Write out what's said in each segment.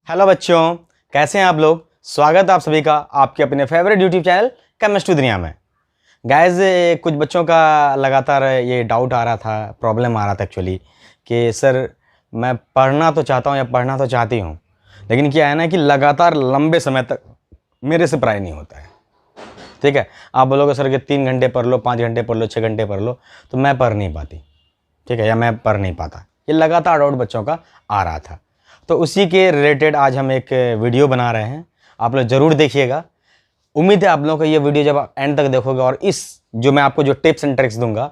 Hello बच्चों, कैसे हैं आप लोग। स्वागत है आप सभी का आपके अपने फेवरेट यूट्यूब चैनल केमिस्ट्री दुनिया में। गाइस, कुछ बच्चों का लगातार ये डाउट आ रहा था, प्रॉब्लम आ रहा था एक्चुअली कि सर मैं पढ़ना तो चाहता हूँ या पढ़ना तो चाहती हूँ, लेकिन क्या है ना कि लगातार लंबे समय तक मेरे से पढ़ाई नहीं होता है। ठीक है, आप बोलोगे सर कि 3 घंटे पढ़ लो, 5 घंटे पढ़ लो, 6 घंटे पढ़ लो, तो मैं पढ़ नहीं पाती। ठीक है, या मैं पढ़ नहीं पाता। ये लगातार डाउट बच्चों का आ रहा था, तो उसी के रिलेटेड आज हम एक वीडियो बना रहे हैं। आप लोग ज़रूर देखिएगा। उम्मीद है आप लोगों को ये वीडियो जब आप एंड तक देखोगे और इस जो मैं आपको जो टिप्स एंड ट्रिक्स दूंगा,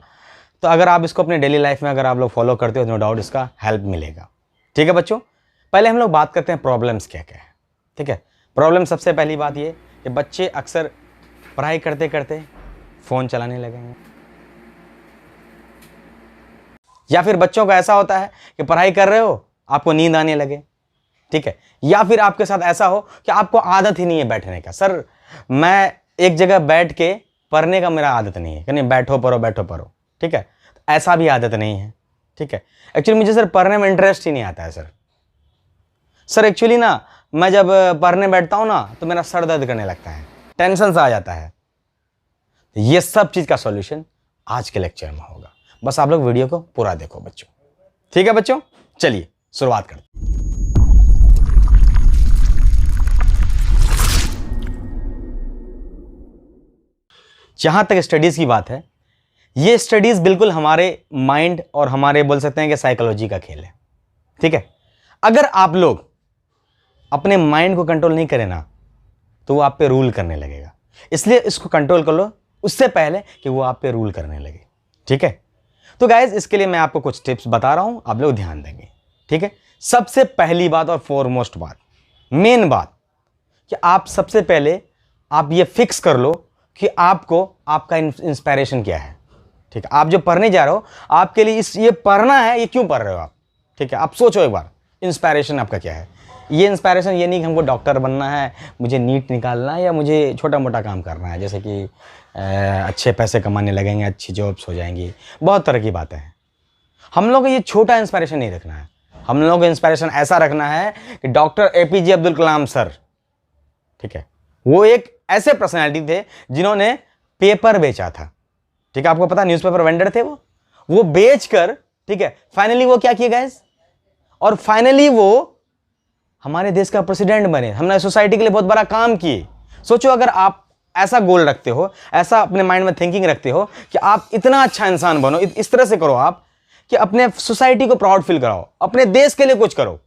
तो अगर आप इसको अपने डेली लाइफ में अगर आप लोग फॉलो करते हो, नो डाउट इसका हेल्प मिलेगा। ठीक है बच्चों, पहले हम लोग बात करते हैं प्रॉब्लम्स क्या क्या है। ठीक है, प्रॉब्लम सबसे पहली बात ये कि बच्चे अक्सर पढ़ाई करते करते फ़ोन चलाने लगेंगे, या फिर बच्चों का ऐसा होता है कि पढ़ाई कर रहे हो आपको नींद आने लगे। ठीक है, या फिर आपके साथ ऐसा हो कि आपको आदत ही नहीं है बैठने का। सर मैं एक जगह बैठ के पढ़ने का मेरा आदत नहीं है कि नहीं बैठो पढ़ो बैठो पढ़ो। ठीक है, ऐसा भी आदत नहीं है। ठीक है, एक्चुअली मुझे सर पढ़ने में इंटरेस्ट ही नहीं आता है। सर एक्चुअली ना मैं जब पढ़ने बैठता हूँ ना तो मेरा सर दर्द करने लगता है, टेंशन सा आ जाता है। ये सब चीज़ का सॉल्यूशन आज के लेक्चर में होगा, बस आप लोग वीडियो को पूरा देखो बच्चों। ठीक है बच्चों, चलिए शुरुआत करते हैं। जहां तक स्टडीज की बात है, ये स्टडीज बिल्कुल हमारे माइंड और हमारे बोल सकते हैं कि साइकोलॉजी का खेल है। ठीक है, अगर आप लोग अपने माइंड को कंट्रोल नहीं करें ना तो वो आप पे रूल करने लगेगा, इसलिए इसको कंट्रोल कर लो उससे पहले कि वो आप पे रूल करने लगे। ठीक है, तो गाइज इसके लिए मैं आपको कुछ टिप्स बता रहा हूं, आप लोग ध्यान देंगे। ठीक है, सबसे पहली बात और फॉरमोस्ट बात, मेन बात, कि आप सबसे पहले आप ये फिक्स कर लो कि आपको आपका इंस्पायरेशन क्या है। ठीक है, आप जो पढ़ने जा रहे हो आपके लिए ये पढ़ना है, ये क्यों पढ़ रहे हो आप। ठीक है, आप सोचो एक बार इंस्पायरेशन आपका क्या है। ये इंस्पायरेशन ये नहीं कि हमको डॉक्टर बनना है, मुझे नीट निकालना है, या मुझे छोटा मोटा काम करना है जैसे कि अच्छे पैसे कमाने लगेंगे, अच्छी जॉब्स हो जाएंगी, बहुत तरह की बातें हैं। हम लोग को ये छोटा इंस्पायरेशन नहीं रखना है, हम लोग को इंस्पायरेशन ऐसा रखना है कि doctor APJ Abdul Kalam sir, ठीक है, वो एक ऐसे पर्सनैलिटी थे जिन्होंने पेपर बेचा था। ठीक है, आपको पता न्यूज़पेपर वेंडर थे वो बेचकर, ठीक है, फाइनली वो क्या किए गाइस, और फाइनली वो हमारे देश का प्रेसिडेंट बने। हमने सोसाइटी के लिए बहुत बड़ा काम किए। सोचो अगर आप ऐसा गोल रखते हो, ऐसा अपने माइंड में थिंकिंग रखते हो कि आप इतना अच्छा इंसान बनो, इस तरह से करो आप कि अपने सोसाइटी को प्राउड फील कराओ, अपने देश के लिए कुछ करो।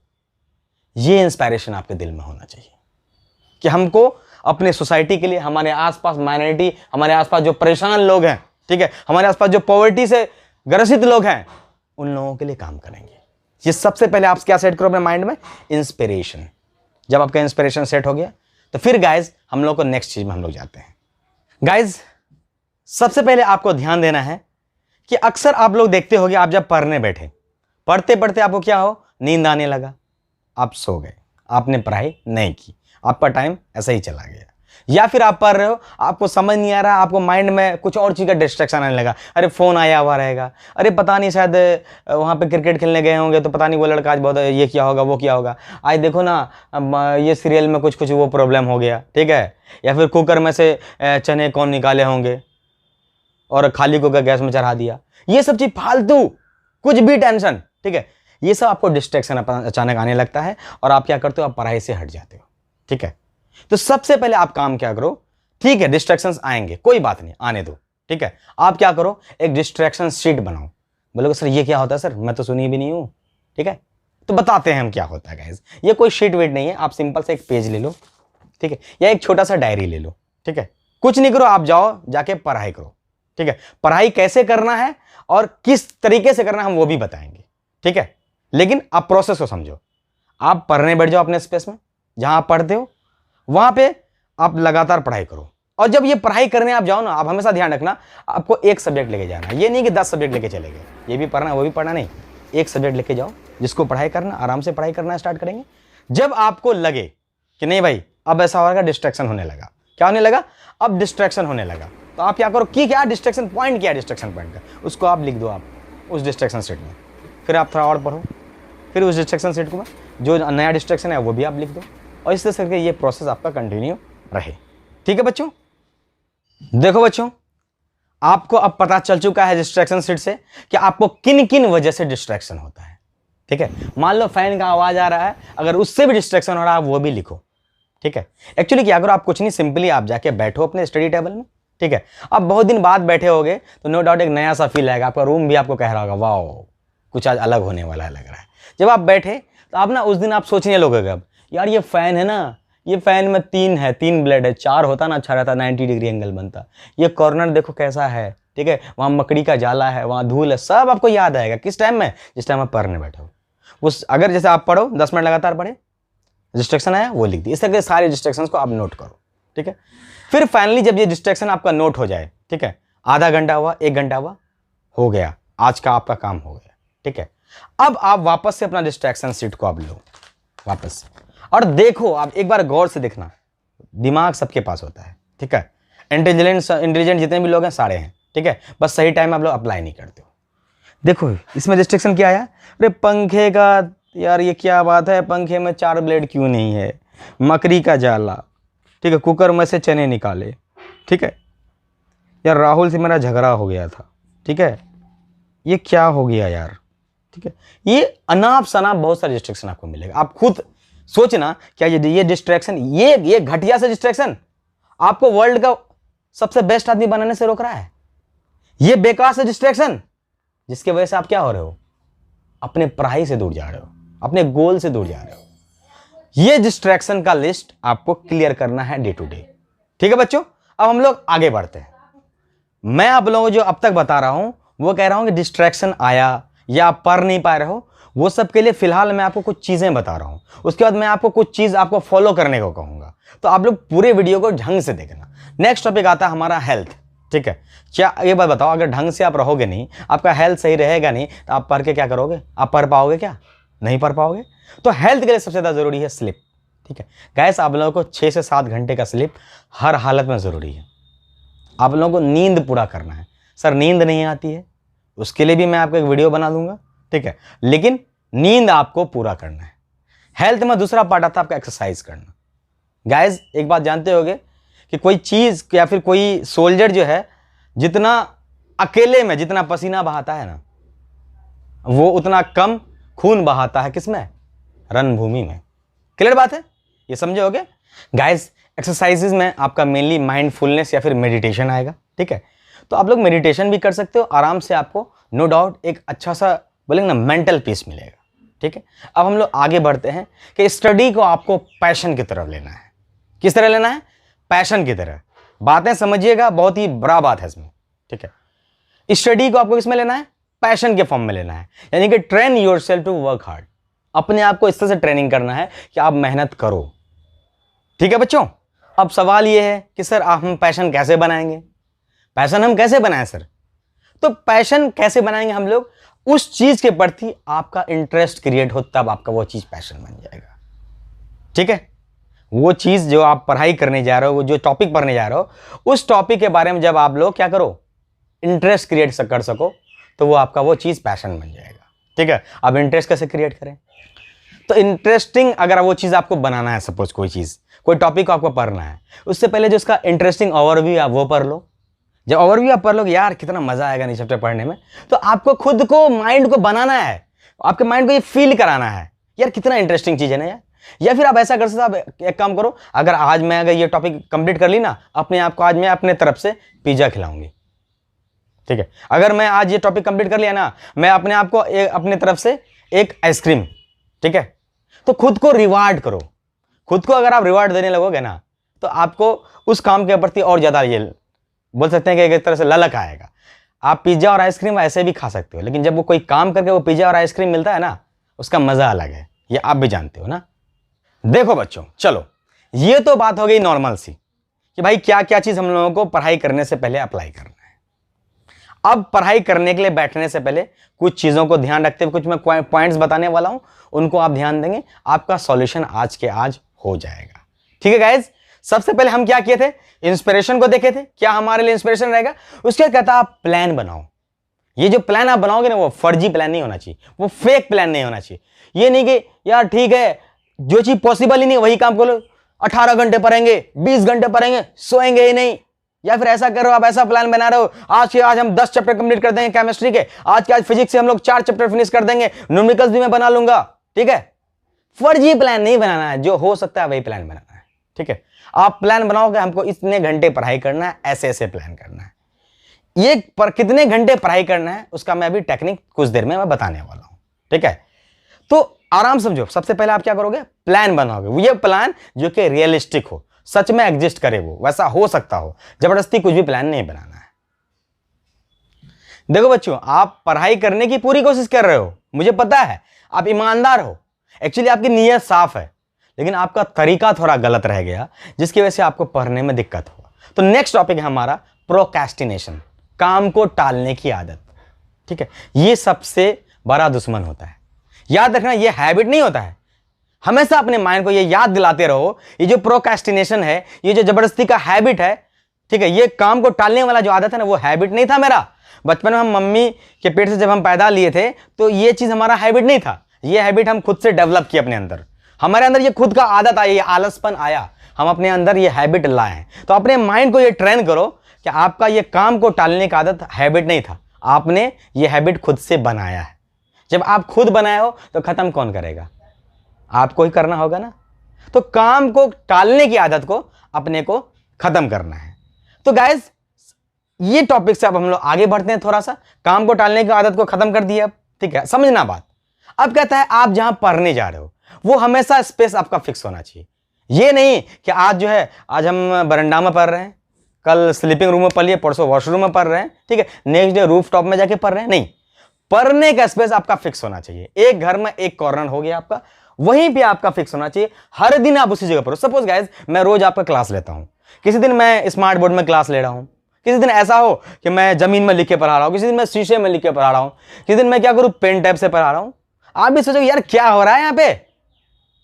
ये इंस्पायरेशन आपके दिल में होना चाहिए कि हमको अपने सोसाइटी के लिए, हमारे आसपास माइनॉरिटी, हमारे आसपास जो परेशान लोग हैं, ठीक है, हमारे आसपास जो पॉवर्टी से ग्रसित लोग हैं, उन लोगों के लिए काम करेंगे। ये सबसे पहले आप क्या सेट करो अपने माइंड में, इंस्पिरेशन। जब आपका इंस्पिरेशन सेट हो गया तो फिर गाइज हम लोग को नेक्स्ट चीज में हम लोग जाते हैं। गाइज सबसे पहले आपको ध्यान देना है कि अक्सर आप लोग देखते होंगे, आप जब पढ़ने बैठे, पढ़ते पढ़ते आपको क्या हो, नींद आने लगा, आप सो गए, आपने पढ़ाई नहीं की, आपका टाइम ऐसा ही चला गया। या फिर आप पढ़ रहे हो, आपको समझ नहीं आ रहा, आपको माइंड में कुछ और चीज़ का डिस्ट्रैक्शन आने लगा, अरे फ़ोन आया हुआ रहेगा, अरे पता नहीं शायद वहाँ पे क्रिकेट खेलने गए होंगे तो पता नहीं वो लड़का आज बहुत ये किया होगा वो किया होगा, आज देखो ना ये सीरियल में कुछ कुछ वो प्रॉब्लम हो गया। ठीक है, या फिर कुकर में से चने कौन निकाले होंगे और खाली कुकर गैस में चढ़ा दिया। ये सब चीज़ फालतू, कुछ भी टेंशन, ठीक है, ये सब आपको डिस्ट्रैक्शन अचानक आने लगता है और आप क्या करते हो, आप पढ़ाई से हट जाते हो। ठीक है, तो सबसे पहले आप काम क्या करो, ठीक है, डिस्ट्रैक्शंस आएंगे, कोई बात नहीं, आने दो। ठीक है, आप क्या करो, एक डिस्ट्रैक्शन शीट बनाओ। बोलोगे सर ये क्या होता है, सर मैं तो सुनी भी नहीं हूं। ठीक है, तो बताते हैं हम क्या होता है गाइस। ये कोई शीट वेट नहीं है, आप सिंपल से एक पेज ले लो, ठीक है, या एक छोटा सा डायरी ले लो। ठीक है, कुछ नहीं करो, आप जाओ जाके पढ़ाई करो। ठीक है, पढ़ाई कैसे करना है और किस तरीके से करना है हम वो भी बताएंगे। ठीक है, लेकिन आप प्रोसेस को समझो। आप पढ़ने बैठ जाओ अपने स्पेस में, जहां आप पढ़ते हो वहां पे आप लगातार पढ़ाई करो। और जब ये पढ़ाई करने आप जाओ ना, आप हमेशा ध्यान रखना, आपको एक सब्जेक्ट लेके जाना। ये नहीं कि 10 सब्जेक्ट लेके चले गए, ये भी पढ़ना वो भी पढ़ना, नहीं, एक सब्जेक्ट लेके जाओ जिसको पढ़ाई करना, आराम से पढ़ाई करना स्टार्ट करेंगे। जब आपको लगे कि नहीं भाई अब ऐसा होगा, डिस्ट्रैक्शन होने लगा, क्या होने लगा, अब डिस्ट्रैक्शन होने लगा, तो आप क्या करो कि क्या डिस्ट्रैक्शन पॉइंट, क्या डिस्ट्रैक्शन पॉइंट का, उसको आप लिख दो आप उस डिस्ट्रैक्शन सेट में। फिर आप थोड़ा और पढ़ो, फिर उस डिस्ट्रैक्शन सेट को मैं जो नया डिस्ट्रैक्शन है वो भी आप लिख दो, और इस तरह से करके ये प्रोसेस आपका कंटिन्यू रहे। ठीक है बच्चों, देखो बच्चों, आपको अब पता चल चुका है डिस्ट्रैक्शन सेट से कि आपको किन किन वजह से डिस्ट्रैक्शन होता है। ठीक है, मान लो फैन का आवाज आ रहा है, अगर उससे भी डिस्ट्रैक्शन हो रहा है वो भी लिखो। ठीक है, एक्चुअली क्या करो, आप कुछ नहीं, सिंपली आप जाके बैठो अपने स्टडी टेबल में। ठीक है, अब बहुत दिन बाद बैठे होगे तो नो डाउट एक नया सा फील आएगा, आपका रूम भी आपको कह रहा होगा वाह कुछ आज अलग होने वाला है लग रहा है। जब आप बैठे तो आप ना उस दिन आप सोचने लगोगे अब यार ये फैन है ना, ये फैन में 3 ब्लेड है, 4 होता ना अच्छा रहता, 90 डिग्री एंगल बनता। ये कॉर्नर देखो कैसा है, ठीक है, वहाँ मकड़ी का जाला है, वहाँ धूल है, सब आपको याद आएगा। किस टाइम में? जिस टाइम आप पढ़ने बैठो। उस अगर जैसे आप पढ़ो 10 मिनट लगातार पढ़े, डिस्ट्रैक्शन आया वो लिख दी। इस तरह के सारे डिस्ट्रैक्शन को आप नोट करो। ठीक है, फिर फाइनली जब ये डिस्ट्रैक्शन आपका नोट हो जाए, ठीक है, आधा घंटा हुआ, 1 घंटा हुआ, हो गया, आज का आपका काम हो गया। ठीक है, अब आप वापस से अपना डिस्ट्रैक्शन सीट को आप लो वापस से, और देखो, आप एक बार गौर से देखना, दिमाग सबके पास होता है। ठीक है, इंटेलिजेंट जितने भी लोग हैं सारे हैं। ठीक है, बस सही टाइम आप लोग अप्लाई नहीं करते हो। देखो इसमें डिस्ट्रैक्शन क्या आया, अरे पंखे का, यार ये क्या बात है, पंखे में 4 ब्लेड क्यों नहीं है, मकड़ी का जाला, ठीक है, कुकर में से चने निकाले। ठीक है, यार राहुल से मेरा झगड़ा हो गया था। ठीक है, ये क्या हो गया यार। ठीक है, ये अनाप शनाप बहुत सारे डिस्ट्रैक्शन आपको मिलेगा। आप खुद सोचना, क्या ये डिस्ट्रैक्शन, ये घटिया से डिस्ट्रैक्शन आपको वर्ल्ड का सबसे बेस्ट आदमी बनाने से रोक रहा है? ये बेकार से डिस्ट्रैक्शन जिसकी वजह से आप क्या हो रहे हो, अपने पढ़ाई से दूर जा रहे हो, अपने गोल से दूर जा रहे हो। ये डिस्ट्रैक्शन का लिस्ट आपको क्लियर करना है डे टू डे। ठीक है बच्चों, अब हम लोग आगे बढ़ते हैं। मैं आप लोगों को जो अब तक बता रहा हूं वो कह रहा हूं कि डिस्ट्रैक्शन आया या आप पढ़ नहीं पा रहे हो, वो सब के लिए फिलहाल मैं आपको कुछ चीजें बता रहा हूं। उसके बाद मैं आपको कुछ चीज आपको फॉलो करने को कहूंगा, तो आप लोग पूरे वीडियो को ढंग से देखना। नेक्स्ट टॉपिक आता है हमारा हेल्थ। ठीक है, क्या ये बात बताओ, अगर ढंग से आप रहोगे नहीं, आपका हेल्थ सही रहेगा नहीं, तो आप पढ़ के क्या करोगे? आप पढ़ पाओगे क्या? नहीं पढ़ पाओगे। तो हेल्थ के लिए सबसे ज़्यादा ज़रूरी है स्लीप। ठीक है गाइस, आप लोगों को 6 से 7 घंटे का स्लीप हर हालत में ज़रूरी है। आप लोगों को नींद पूरा करना है। सर नींद नहीं आती है, उसके लिए भी मैं आपको एक वीडियो बना दूंगा। ठीक है, लेकिन नींद आपको पूरा करना है। हेल्थ में दूसरा पार्ट आता है आपका एक्सरसाइज करना। गाइस एक बात जानते होगे कि कोई चीज़ या फिर कोई सोल्जर जो है, जितना अकेले में जितना पसीना बहाता है ना, वो उतना कम खून बहाता है किसमें? रणभूमि में। क्लियर बात है, ये समझे होगे गाइस। एक्सरसाइजेज में आपका मेनली माइंडफुलनेस या फिर मेडिटेशन आएगा। ठीक है, तो आप लोग मेडिटेशन भी कर सकते हो आराम से, आपको नो डाउट एक अच्छा सा बोलेंगे ना मेंटल पीस मिलेगा। ठीक है, अब हम लोग आगे बढ़ते हैं कि स्टडी को आपको पैशन की तरफ लेना है। किस तरह लेना है? पैशन की तरह। बातें समझिएगा, बहुत ही बड़ा बात है इसमें। ठीक है, स्टडी को आपको किसमें लेना है? पैशन के फॉर्म में लेना है, यानी कि train yourself to work hard. अपने आप को इस तरह से ट्रेनिंग करना है कि आप मेहनत करो। ठीक है बच्चों, अब सवाल यह है कि सर हम पैशन कैसे बनाएंगे? पैशन हम कैसे बनाएं सर? तो पैशन कैसे बनाएंगे हम लोग? उस चीज के प्रति आपका इंटरेस्ट क्रिएट हो, तब आपका वो चीज पैशन बन जाएगा। ठीक है, वो चीज जो आप पढ़ाई करने जा रहे हो, वो जो टॉपिक पढ़ने जा रहे हो, उस टॉपिक के बारे में जब आप लोग क्या करो, इंटरेस्ट क्रिएट कर सको, तो वो आपका वो चीज पैशन बन जाएगा। ठीक है, अब इंटरेस्ट कैसे क्रिएट करें? तो इंटरेस्टिंग अगर वो चीज आपको बनाना है, सपोज कोई चीज, कोई टॉपिक को आपको पढ़ना है, उससे पहले जो उसका इंटरेस्टिंग ओवरव्यू आप वो पढ़ लो। जब ओवरव्यू आप पढ़ लोगे, यार कितना मजा आएगा नहीं चैप्टर पढ़ने में, तो आपको खुद को माइंड को बनाना है, आपके माइंड को ये फील कराना है, यार कितना इंटरेस्टिंग चीज है ना यार। या फिर आप ऐसा कर सकते हो, आप एक काम करो, अगर आज मैं अगर ये टॉपिक कंप्लीट कर ली ना, अपने आप को आज मैं अपने तरफ से पिज्जा खिलाऊंगी। ठीक है, अगर मैं आज ये टॉपिक कंप्लीट कर लिया ना, मैं अपने आप को अपने तरफ से एक आइसक्रीम। ठीक है, तो खुद को रिवार्ड करो। खुद को अगर आप रिवार्ड देने लगोगे ना, तो आपको उस काम के प्रति और ज्यादा ये बोल सकते हैं कि एक तरह से ललक आएगा। आप पिज्जा और आइसक्रीम ऐसे भी खा सकते हो, लेकिन जब वो कोई काम करके वो पिज्जा और आइसक्रीम मिलता है ना, उसका मजा अलग है, ये आप भी जानते हो ना। देखो बच्चों, चलो ये तो बात हो गई नॉर्मल सी कि भाई क्या क्या चीज हम लोगों को पढ़ाई करने से पहले अप्लाई करना है। अब पढ़ाई करने के लिए बैठने से पहले कुछ चीजों को ध्यान रखते हुए कुछ मैं पॉइंट्स बताने वाला हूं, उनको आप ध्यान देंगे, आपका सॉल्यूशन आज के आज हो जाएगा। ठीक है गाइज, सबसे पहले हम क्या किए थे? इंस्पिरेशन को देखे थे, क्या हमारे लिए इंस्पिरेशन रहेगा। उसके बाद कहता आप प्लान बनाओ। ये जो प्लान आप बनाओगे ना, वो फर्जी प्लान नहीं होना चाहिए, वो फेक प्लान नहीं होना चाहिए। ये नहीं कि यार ठीक है जो चीज पॉसिबल ही नहीं वही काम करो, 18 घंटे पढ़ेंगे, 20 घंटे पढ़ेंगे, सोएंगे ही नहीं। या फिर ऐसा करो, आप ऐसा प्लान बना रहे हो आज के आज हम 10 चैप्टर कंप्लीट कर देंगे केमिस्ट्री के, आज के आज फिजिक्स से हम लोग 4 चैप्टर फिनिश कर देंगे, न्यूमेरिकल्स भी मैं बना लूंगा। ठीक है, फर्जी प्लान नहीं बनाना है, जो हो सकता है वही प्लान बनाना है। ठीक है, आप प्लान बनाओगे हमको इतने घंटे पढ़ाई करना है, ऐसे ऐसे प्लान करना है। ये पर कितने घंटे पढ़ाई करना है उसका मैं अभी टेक्निक कुछ देर में मैं बताने वाला हूं। ठीक है, तो आराम समझो। सबसे पहले आप क्या करोगे, प्लान बनाओगे। ये प्लान जो कि रियलिस्टिक हो, सच में एग्जिस्ट करे, वो वैसा हो सकता हो। जबरदस्ती कुछ भी प्लान नहीं बनाना है। देखो बच्चों, आप पढ़ाई करने की पूरी कोशिश कर रहे हो, मुझे पता है, आप ईमानदार हो, एक्चुअली आपकी नीयत साफ है, लेकिन आपका तरीका थोड़ा गलत रह गया जिसकी वजह से आपको पढ़ने में दिक्कत हुआ। तो नेक्स्ट टॉपिक है हमारा प्रोक्रेस्टिनेशन, काम को टालने की आदत। ठीक है, ये सबसे बड़ा दुश्मन होता है। याद रखना, ये हैबिट नहीं होता है। हमेशा अपने माइंड को ये याद दिलाते रहो, ये जो प्रोक्रेस्टिनेशन है, ये जो जबरदस्ती का हैबिट है, ठीक है, ये काम को टालने वाला जो आदत है ना, वो हैबिट नहीं था मेरा। बचपन में हम मम्मी के पेट से जब हम पैदा लिए थे तो ये चीज हमारा हैबिट नहीं था। ये हैबिट हम खुद से डेवलप किए अपने अंदर, हमारे अंदर ये खुद का आदत आई, ये आलसपन आया, हम अपने अंदर ये हैबिट लाए हैं। तो अपने माइंड को ये ट्रेन करो कि आपका ये काम को टालने का आदत हैबिट नहीं था, आपने ये हैबिट खुद से बनाया है। जब आप खुद बनाए हो तो खत्म कौन करेगा, आपको ही करना होगा ना। तो काम को टालने की आदत को अपने को खत्म करना है। तो गाइस, ये टॉपिक से अब हम लोग आगे बढ़ते हैं थोड़ा सा। काम को टालने की आदत को खत्म कर दिया, ठीक है, समझना बात। अब कहता है आप जहां पढ़ने जा रहे हो वो हमेशा स्पेस आपका फिक्स होना चाहिए। ये नहीं कि आज जो है आज हम बरंडा में पढ़ रहे हैं, कल स्लीपिंग रूम में पढ़ लिए, परसों वॉशरूम में पढ़ रहे हैं, ठीक है, नेक्स्ट डे रूफ टॉप में जाके पढ़ रहे हैं। नहीं, पढ़ने का स्पेस आपका फिक्स होना चाहिए। एक घर में एक कॉर्नर हो गया आपका, वहीं पे आपका फिक्स होना चाहिए। हर दिन आप उसी जगह पर हो। सपोज गाइस, मैं रोज आपका क्लास लेता हूं, किसी दिन मैं स्मार्ट बोर्ड में क्लास ले रहा हूं, किसी दिन ऐसा हो कि मैं जमीन में लिख के पढ़ा रहा हूं, किसी दिन मैं शीशे में लिख के पढ़ा रहा हूं, किसी दिन मैं क्या करूं, पेन टैब से पढ़ा रहा हूं। आप भी सोचो यार क्या हो रहा है यहाँ पे।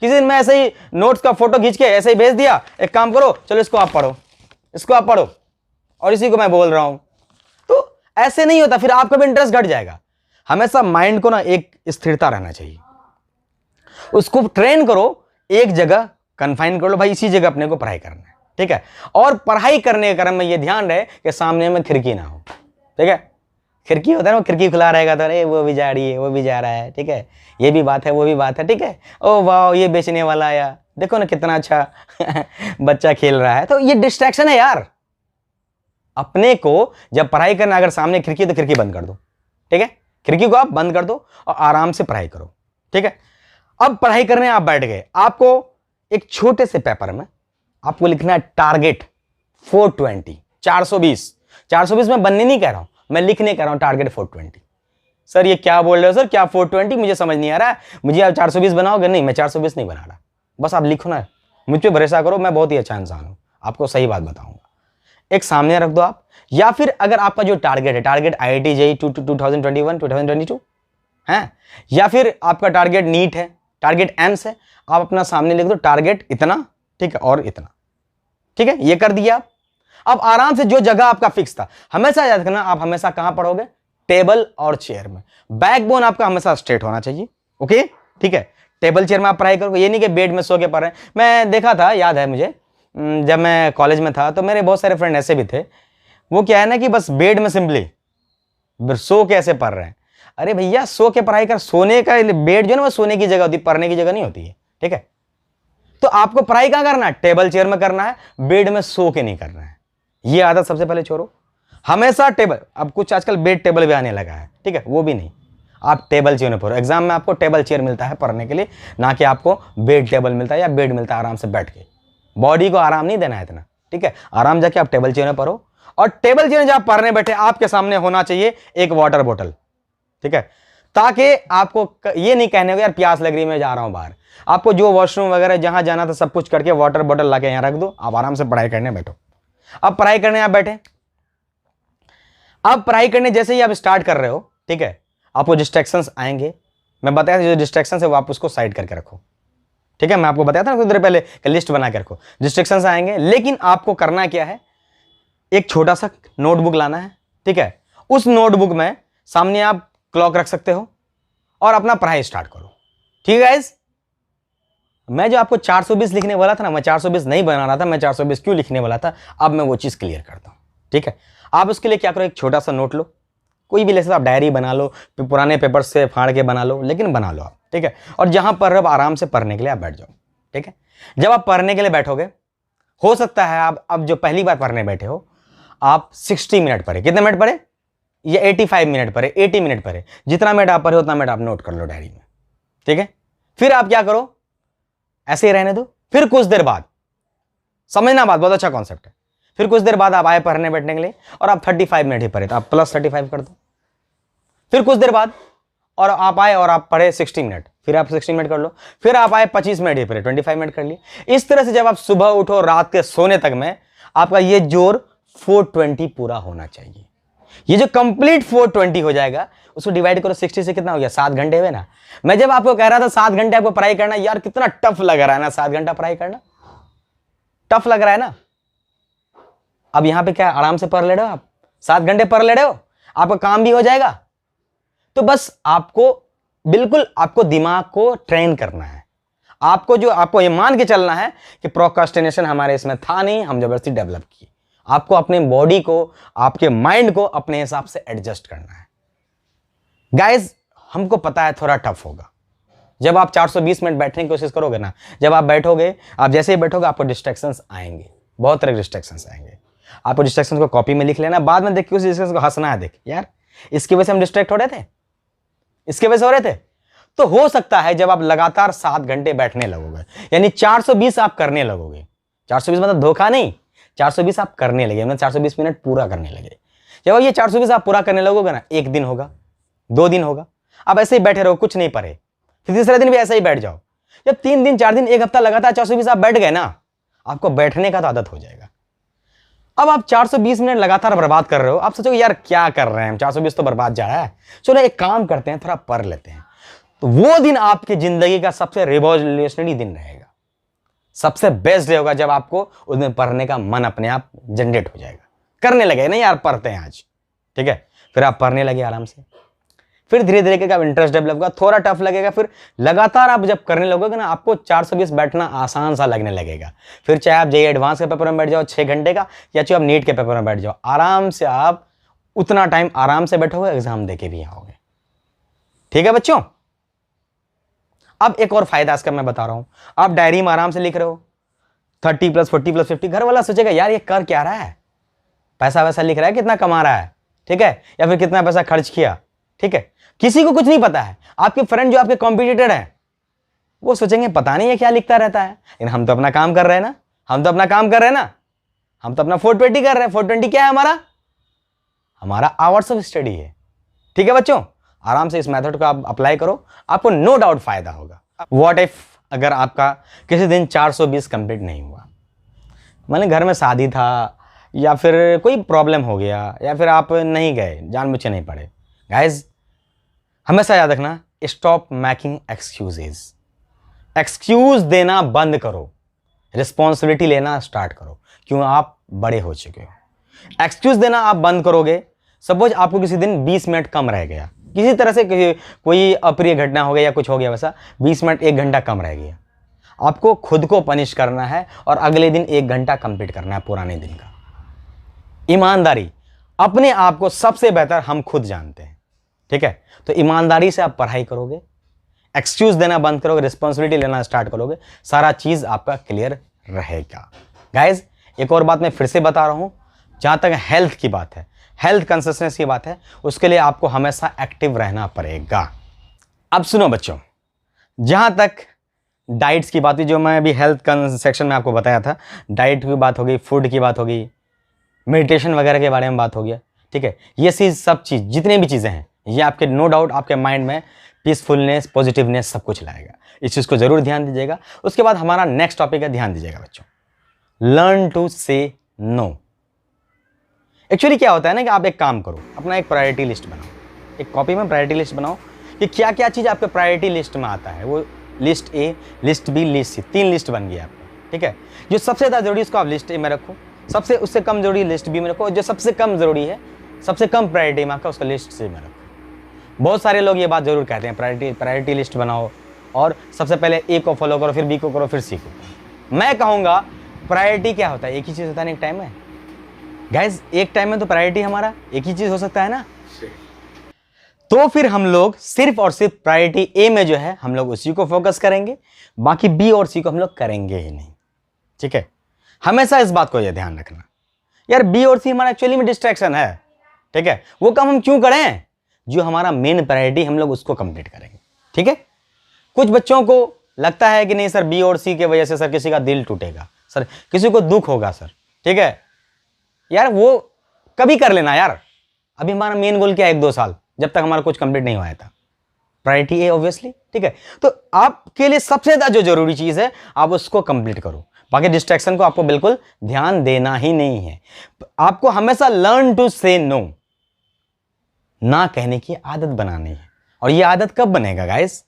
किसी दिन मैं ऐसे ही नोट्स का फोटो खींच के ऐसे ही भेज दिया, एक काम करो चलो इसको आप पढ़ो, इसको आप पढ़ो, और इसी को मैं बोल रहा हूं। तो ऐसे नहीं होता, फिर आपका भी इंटरेस्ट घट जाएगा। हमेशा माइंड को ना एक स्थिरता रहना चाहिए, उसको ट्रेन करो, एक जगह कन्फाइन कर लो, भाई इसी जगह अपने को पढ़ाई करना है। ठीक है, और पढ़ाई करने के क्रम में ये ध्यान रहे कि सामने में खिड़की ना हो। ठीक है, खिड़की होता है ना, खिड़की खुला रहेगा तो अरे वो भी जा रही है, वो भी जा रहा है, ठीक है, ये भी बात है, वो भी बात है, ठीक है, ओ वाह ये बेचने वाला आया, देखो ना कितना अच्छा बच्चा खेल रहा है। तो ये डिस्ट्रैक्शन है यार। अपने को जब पढ़ाई करना, अगर सामने खिड़की है तो खिड़की बंद कर दो। ठीक है, खिड़की को आप बंद कर दो और आराम से पढ़ाई करो। ठीक है, अब पढ़ाई करने आप बैठ गए, आपको एक छोटे से पेपर में आपको लिखना है टारगेट 420, 420 में बनने नहीं कह रहा हूं, मैं लिखने कह रहा हूं टारगेट 420। सर ये क्या बोल रहे हो सर, क्या 420, मुझे समझ नहीं आ रहा है, मुझे आप 420 बनाओगे? नहीं, मैं 420 नहीं बना रहा, बस आप लिखो ना, मुझ पर भरोसा करो, मैं बहुत ही अच्छा इंसान हूं, आपको सही बात बताऊंगा। एक सामने रख दो आप, या फिर अगर आपका जो टारगेट है, टारगेट IIT JEE 2021 2022 है, या फिर आपका टारगेट नीट है, टारगेट एम्स है, आप अपना सामने लिख दो टारगेट इतना, ठीक है, और इतना। ठीक है, ये कर दिया आप। अब आराम से जो जगह आपका फिक्स था, हमेशा याद रखना, आप हमेशा कहां पढ़ोगे, टेबल और चेयर में। बैकबोन आपका हमेशा स्ट्रेट होना चाहिए। ओके, ठीक है, टेबल चेयर में आप पढ़ाई करोगे, ये नहीं कि बेड में सो के पढ़ रहे हैं। मैं देखा था, याद है मुझे, जब मैं कॉलेज में था तो मेरे बहुत सारे फ्रेंड ऐसे भी थे, वो क्या है ना कि बस बेड में सिंपली सो के ऐसे पढ़ रहे हैं। अरे भैया सो के पढ़ाई कर, सोने का बेड जो है ना वो सोने की जगह होती है, पढ़ने की जगह नहीं होती है। ठीक है, तो आपको पढ़ाई कहां करना है, टेबल चेयर में करना है, बेड में सो के नहीं करना है। ये आदत सबसे पहले छोड़ो, हमेशा टेबल। अब कुछ आजकल बेड टेबल भी आने लगा है, ठीक है, वो भी नहीं, आप टेबल चेयर में पढ़ो। एग्जाम में आपको टेबल चेयर मिलता है पढ़ने के लिए, ना कि आपको बेड टेबल मिलता है या बेड मिलता है आराम से बैठ के। बॉडी को आराम नहीं देना है इतना, ठीक है, आराम जाके आप टेबल चेयर में पढ़ो। और टेबल चेयर में जब आप पढ़ने बैठे, आपके सामने होना चाहिए एक वाटर बोतल। ठीक है, ताकि आपको ये नहीं कहने को यार प्यास लग रही है मैं जा रहा हूं बाहर। आपको जो वॉशरूम वगैरह जहां जाना था सब कुछ करके वाटर बोतल लाके यहां रख दो, आप आराम से पढ़ाई करने बैठो। अब पढ़ाई करने आप बैठे, अब पढ़ाई करने जैसे ही आप स्टार्ट कर रहे हो, ठीक है, आपको डिस्ट्रैक्शंस आएंगे। मैं बताया था जो डिस्ट्रैक्शंस है वो आप उसको साइड करके रखो। ठीक है, मैं आपको बताया था ना कुछ देर पहले कि लिस्ट बना के रखो। डिस्ट्रैक्शंस आएंगे, लेकिन आपको करना क्या है, एक छोटा सा नोटबुक लाना है। ठीक है, उस नोटबुक में सामने आप क्लॉक रख सकते हो और अपना पढ़ाई स्टार्ट करो। ठीक है गाइस, मैं जो आपको 420 लिखने वाला था ना, मैं 420 नहीं बना रहा था, मैं 420 क्यों लिखने वाला था, अब मैं वो चीज़ क्लियर करता हूँ। ठीक है, आप उसके लिए क्या करो, एक छोटा सा नोट लो, कोई भी ले, आप डायरी बना लो, पुराने पेपर से फाड़ के बना लो, लेकिन बना लो आप। ठीक है, और जहां पढ़ रहे हो आराम से पढ़ने के लिए आप बैठ जाओ। ठीक है, जब आप पढ़ने के लिए बैठोगे, हो सकता है आप अब जो पहली बार पढ़ने बैठे हो आप 60 मिनट पढ़े, कितने मिनट पढ़े, ये 85 मिनट पढ़े, 80 मिनट पढ़े, जितना मिनट आप पढ़े उतना मिनट आप नोट कर लो डायरी में। ठीक है, फिर आप क्या करो, ऐसे ही रहने दो, फिर कुछ देर बाद, समझना बात, बहुत अच्छा कॉन्सेप्ट है, फिर कुछ देर बाद आप आए पढ़ने बैठने के लिए और आप 35 मिनट ही पढ़े, तो आप +35 कर दो। फिर कुछ देर बाद और आप आए और आप पढ़े 60 मिनट, फिर आप 60 मिनट कर लो, फिर आप आए 25 मिनट ही पढ़े, 25 मिनट कर लिए। इस तरह से जब आप सुबह उठो रात के सोने तक में आपका ये जोर 420 पूरा होना चाहिए। ये जो कंप्लीट 420 हो जाएगा, उसको डिवाइड करो 60 से, कितना हो गया, 7 घंटे हुए ना। मैं जब आपको कह रहा था 7 घंटे आपको पढ़ाई करना, यार कितना टफ लग रहा है ना, 7 घंटा पढ़ाई करना टफ लग रहा है ना। अब यहां पे क्या आराम से पढ़ ले रहे हो आप, 7 घंटे पढ़ ले रहे हो, आपका काम भी हो जाएगा। तो बस आपको बिल्कुल आपको दिमाग को ट्रेन करना है, आपको ये मान के चलना है कि प्रोक्रास्टिनेशन हमारे इसमें था नहीं, हम जबरदस्ती डेवलप की। आपको अपने बॉडी को, आपके माइंड को अपने हिसाब से एडजस्ट करना है। गाइज, हमको पता है थोड़ा टफ होगा, जब आप 420 मिनट बैठने की कोशिश करोगे ना, जब आप बैठोगे, आप जैसे ही बैठोगे आपको डिस्ट्रैक्शंस आएंगे, बहुत तरह के डिस्ट्रैक्शंस आएंगे। आपको डिस्ट्रैक्शंस को कॉपी में लिख लेना, बाद में देख के उस डिस्ट्रैक्शन को हंसना है, देख यार इसकी वजह से हम डिस्ट्रैक्ट हो रहे थे, इसके वजह से हो रहे थे। तो हो सकता है जब आप लगातार 7 घंटे बैठने लगोगे, यानी 420 आप करने लगोगे, 420 मतलब धोखा नहीं, 420 आप करने लगे, मतलब 420 मिनट पूरा करने लगे। जब ये 420 आप पूरा करने लगोगे ना, 1 दिन होगा, 2 दिन होगा, आप ऐसे ही बैठे रहो, कुछ नहीं पढ़े, फिर तीसरे दिन भी ऐसे ही बैठ जाओ। जब 3 दिन 4 दिन 1 हफ्ता लगातार 420 आप बैठ गए ना, आपको बैठने का तो आदत हो जाएगा। अब आप 420 मिनट लगातार बर्बाद कर रहे हो, आप सोचोगे यार क्या कर रहे हैं हम, 420 तो बर्बाद जा रहा है, चलो एक काम करते हैं, थोड़ा पढ़ लेते हैं। तो वो दिन आपकी जिंदगी का सबसे रिवॉल्यूशनरी दिन रहेगा, सबसे बेस्ट डे होगा, जब आपको उस दिन पढ़ने का मन अपने आप जनरेट हो जाएगा, करने लगे नहीं यार पढ़ते हैं आज। ठीक है, फिर आप पढ़ने लगे आराम से, फिर धीरे धीरे करके इंटरेस्ट डेवलप होगा, थोड़ा टफ लगेगा, फिर लगातार आप जब करने लगोगे ना, आपको 420 बैठना आसान सा लगने लगेगा। फिर चाहे आप जेईई एडवांस के पेपर में बैठ जाओ 6 घंटे का, या चाहे आप नीट के पेपर में बैठ जाओ, आराम से आप उतना टाइम आराम से बैठोगे, एग्जाम देके भी आओगे। ठीक है बच्चों, अब एक और फायदा इसका मैं बता रहा हूं, आप डायरी में आराम से लिख रहे हो 30 + 40 + 50, घर वाला सोचेगा यार ये कर क्या रहा है, पैसा वैसा लिख रहा है, कितना कमा रहा है, ठीक है, या फिर कितना पैसा खर्च किया। ठीक है, किसी को कुछ नहीं पता है, आपके फ्रेंड जो आपके कॉम्पिटिटर हैं वो सोचेंगे पता नहीं है क्या लिखता रहता है, लेकिन हम तो अपना काम कर रहे हैं ना, हम तो अपना 420 कर रहे हैं। 420 क्या है हमारा आवर्स ऑफ स्टडी है। ठीक है बच्चों, आराम से इस मेथड को आप अप्लाई करो, आपको नो डाउट फायदा होगा। व्हाट इफ अगर आपका किसी दिन 420 कंप्लीट नहीं हुआ, माने घर में शादी था, या फिर कोई प्रॉब्लम हो गया, या फिर आप नहीं गए, जानबूझ के नहीं पढ़े। गाइज, हमेशा याद रखना, स्टॉप मेकिंग एक्सक्यूजेज, एक्सक्यूज देना बंद करो, रिस्पॉन्सिबिलिटी लेना स्टार्ट करो, क्यों आप बड़े हो चुके हो। एक्सक्यूज देना आप बंद करोगे, सपोज आपको किसी दिन 20 मिनट कम रह गया, किसी तरह से कोई अप्रिय घटना हो गई या कुछ हो गया वैसा, 20 मिनट 1 घंटा कम रह गया, आपको खुद को पनिश करना है और अगले दिन 1 घंटा कंप्लीट करना है पुराने दिन का। ईमानदारी, अपने आप को सबसे बेहतर हम खुद जानते हैं। ठीक है, तो ईमानदारी से आप पढ़ाई करोगे, एक्सक्यूज देना बंद करोगे, रिस्पॉन्सिबिलिटी लेना स्टार्ट करोगे, सारा चीज आपका क्लियर रहेगा। गाइज, एक और बात मैं फिर से बता रहा हूं, जहां तक हेल्थ की बात है, हेल्थ कॉन्शियसनेस की बात है, उसके लिए आपको हमेशा एक्टिव रहना पड़ेगा। अब सुनो बच्चों, जहां तक डाइट्स की बात हुई, जो मैं अभी हेल्थ सेक्शन में आपको बताया था, डाइट की बात हो गई, फूड की बात हो गई, मेडिटेशन वगैरह के बारे में बात हो गया। ठीक है, ये सब चीज़, जितनी भी चीज़ें हैं, ये आपके नो डाउट आपके माइंड में पीसफुलनेस, पॉजिटिवनेस सब कुछ लाएगा। इस चीज़ को जरूर ध्यान दीजिएगा। उसके बाद हमारा नेक्स्ट टॉपिक है, ध्यान दीजिएगा बच्चों, लर्न टू से नो। एक्चुअली क्या होता है ना कि आप एक काम करो, अपना एक प्रायोरिटी लिस्ट बनाओ, एक कॉपी में प्रायोरिटी लिस्ट बनाओ कि क्या क्या चीज़ आपके प्रायोरिटी लिस्ट में आता है। वो list A, list B, list C, 3 list बन गई आपको। ठीक है, जो सबसे ज़्यादा जरूरी उसको आप लिस्ट ए में रखो, सबसे उससे कम जरूरी लिस्ट बी में रखो, जो सबसे कम जरूरी है, सबसे कम प्रायोरिटी में आपका, उसका लिस्ट सी में रखो। बहुत सारे लोग ये बात जरूर कहते हैं प्रायोरिटी लिस्ट बनाओ और सबसे पहले ए को फॉलो करो, फिर बी को करो, फिर सी को करो। मैं कहूँगा प्रायोरिटी क्या होता है, एक ही चीज़ होता है ना एक टाइम में। गाइज एक टाइम में तो प्रायोरिटी हमारा एक ही चीज़ हो सकता है ना। तो फिर हम लोग सिर्फ और सिर्फ प्रायोरिटी ए में जो है हम लोग उसी को फोकस करेंगे, बाकी बी और सी को हम लोग करेंगे ही नहीं। ठीक है, हमेशा इस बात को यह ध्यान रखना यार, बी और सी हमारा एक्चुअली में डिस्ट्रैक्शन है। ठीक है, वो काम हम क्यों करें, जो हमारा मेन प्रायोरिटी हम लोग उसको कंप्लीट करेंगे। ठीक है, कुछ बच्चों को लगता है कि नहीं सर बी और सी के वजह से सर किसी का दिल टूटेगा, सर किसी को दुख होगा सर। ठीक है यार, वो कभी कर लेना यार, अभी हमारा मेन गोल क्या है, 1-2 साल जब तक हमारा कुछ कंप्लीट नहीं हुआ था, प्रायोरिटी ए ऑब्वियसली। ठीक है, तो आपके लिए सबसे ज्यादा जो जरूरी चीज है आप उसको कंप्लीट करो, बाकी डिस्ट्रैक्शन को आपको बिल्कुल ध्यान देना ही नहीं है। आपको हमेशा लर्न टू से नो, ना कहने की आदत बनानी है। और ये आदत कब बनेगा गाइस,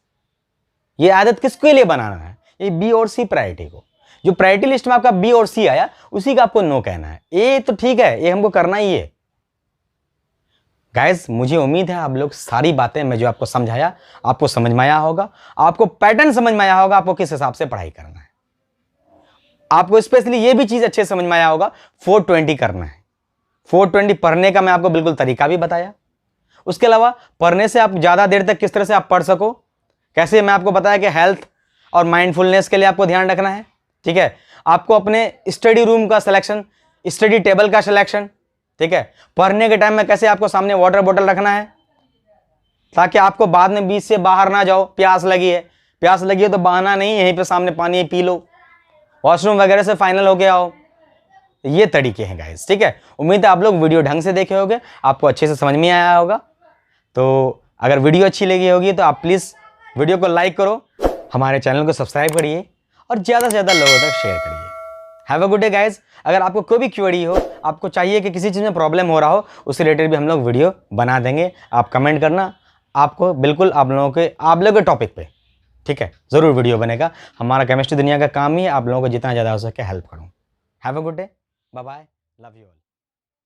ये आदत किसके लिए बनाना है, ये बी और सी प्रायोरिटी को। जो प्रायोरिटी लिस्ट में आपका बी और सी आया उसी का आपको नो कहना है। ए तो ठीक है, ये हमको करना ही है। गाइस मुझे उम्मीद है आप लोग सारी बातें मैं जो आपको समझाया आपको समझ में आया होगा, आपको पैटर्न समझ में आया होगा, आपको किस हिसाब से पढ़ाई करना है। आपको स्पेशली ये भी चीज अच्छे समझ में आया होगा, 420 करना है। 420 पढ़ने का मैं आपको बिल्कुल तरीका भी बताया। उसके अलावा पढ़ने से आप ज्यादा देर तक किस तरह से आप पढ़ सको, कैसे मैं आपको बताया कि हेल्थ और माइंडफुलनेस के लिए आपको ध्यान रखना है। ठीक है, आपको अपने स्टडी रूम का सिलेक्शन, स्टडी टेबल का सिलेक्शन, ठीक है, पढ़ने के टाइम में कैसे आपको सामने वाटर बोतल रखना है ताकि आपको बाद में बीच से बाहर ना जाओ, प्यास लगी है तो बहाना नहीं, यहीं पे सामने पानी पी लो, वॉशरूम वगैरह से फाइनल हो गया हो। ये तरीके हैं गाइस। ठीक है, उम्मीद है आप लोग वीडियो ढंग से देखे होंगे, आपको अच्छे से समझ में आया होगा। तो अगर वीडियो अच्छी लगी होगी तो आप प्लीज़ वीडियो को लाइक करो, हमारे चैनल को सब्सक्राइब करिए और ज़्यादा से ज़्यादा लोगों तक शेयर करिए। Have a good day guys. अगर आपको कोई भी क्वेरी हो, आपको चाहिए कि किसी चीज़ में प्रॉब्लम हो रहा हो, उससे रिलेटेड भी हम लोग वीडियो बना देंगे, आप कमेंट करना, आपको बिल्कुल आप लोगों के टॉपिक पे, ठीक है, ज़रूर वीडियो बनेगा। हमारा केमिस्ट्री दुनिया का काम ही है आप लोगों को जितना ज़्यादा हो सके हेल्प करूँ। Have a good day, bye bye, love you all.